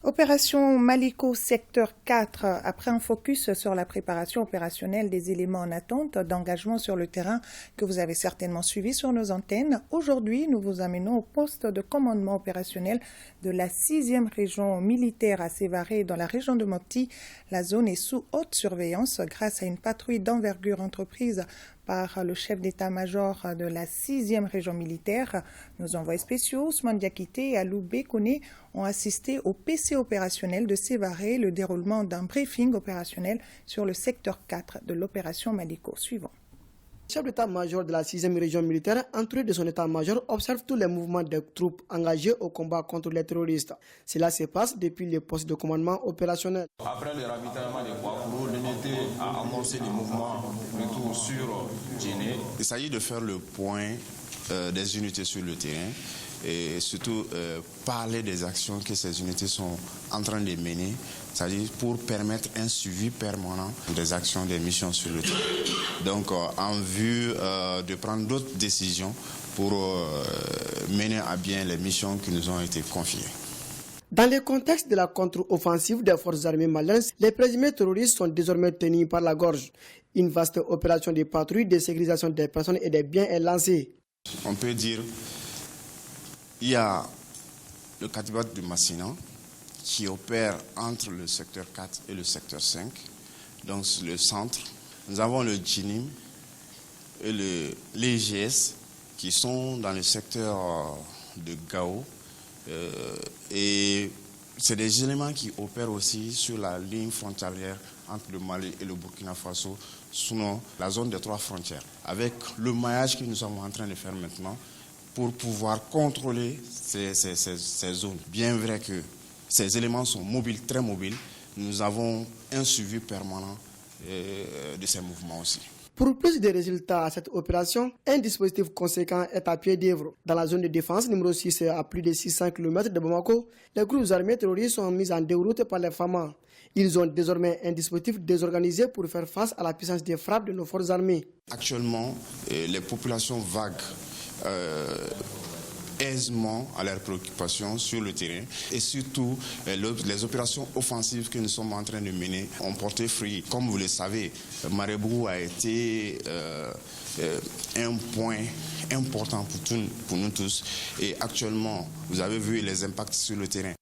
Opération Maliko secteur 4, après un focus sur la préparation opérationnelle des éléments en attente d'engagement sur le terrain que vous avez certainement suivi sur nos antennes. Aujourd'hui, nous vous amenons au poste de commandement opérationnel de la 6e région militaire à Sévaré dans la région de Mopti. La zone est sous haute surveillance grâce à une patrouille d'envergure entreprise par le chef d'état-major de la 6e région militaire. Nos envoyés spéciaux, Ousmane Diakité et Alou Bekone, ont assisté au PC opérationnel de Sévaré, le déroulement d'un briefing opérationnel sur le secteur 4 de l'opération Maliko. Suivant. Le chef d'état-major de la 6e région militaire, entouré de son état-major, observe tous les mouvements des troupes engagées au combat contre les terroristes. Cela se passe depuis les postes de commandement opérationnel. Après le ravitaillement des Kouakourou, l'unité a amorcé des mouvements retour sur Djéné. Il s'agit de faire le point des unités sur le terrain et surtout parler des actions que ces unités sont en train de mener, c'est-à-dire pour permettre un suivi permanent des actions, des missions sur le terrain. Donc en vue de prendre d'autres décisions pour mener à bien les missions qui nous ont été confiées. Dans le contexte de la contre-offensive des forces armées maliennes, les présumés terroristes sont désormais tenus par la gorge. Une vaste opération de patrouille, de sécurisation des personnes et des biens est lancée. On peut dire qu'il y a le Katibat du Massina qui opère entre le secteur 4 et le secteur 5, donc le centre. Nous avons le Djinim et l'EGS qui sont dans le secteur de Gao. Et c'est des éléments qui opèrent aussi sur la ligne frontalière entre le Mali et le Burkina Faso, sinon la zone des 3 frontières. Avec le maillage que nous sommes en train de faire maintenant pour pouvoir contrôler ces zones. Bien vrai que ces éléments sont mobiles, très mobiles, nous avons un suivi permanent de ces mouvements aussi. Pour plus de résultats à cette opération, un dispositif conséquent est à pied d'œuvre. Dans la zone de défense numéro 6, à plus de 600 km de Bamako, les groupes armés terroristes sont mis en déroute par les FAMA. Ils ont désormais un dispositif désorganisé pour faire face à la puissance des frappes de nos forces armées. Actuellement, les populations vagues aisément à leurs préoccupations sur le terrain et surtout les opérations offensives que nous sommes en train de mener ont porté fruit. Comme vous le savez, Marebougou a été un point important pour nous tous et actuellement vous avez vu les impacts sur le terrain.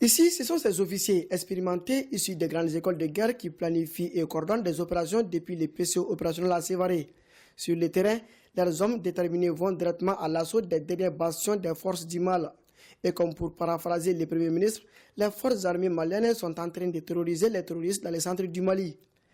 Ici, ce sont ces officiers expérimentés issus des grandes écoles de guerre qui planifient et coordonnent des opérations depuis les PCO opérationnels à Sévaré. Sur le terrain, leurs hommes déterminés vont directement à l'assaut des dernières bastions des forces du mal. Et comme pour paraphraser le Premier ministre, les forces armées maliennes sont en train de terroriser les terroristes dans les centres du Mali.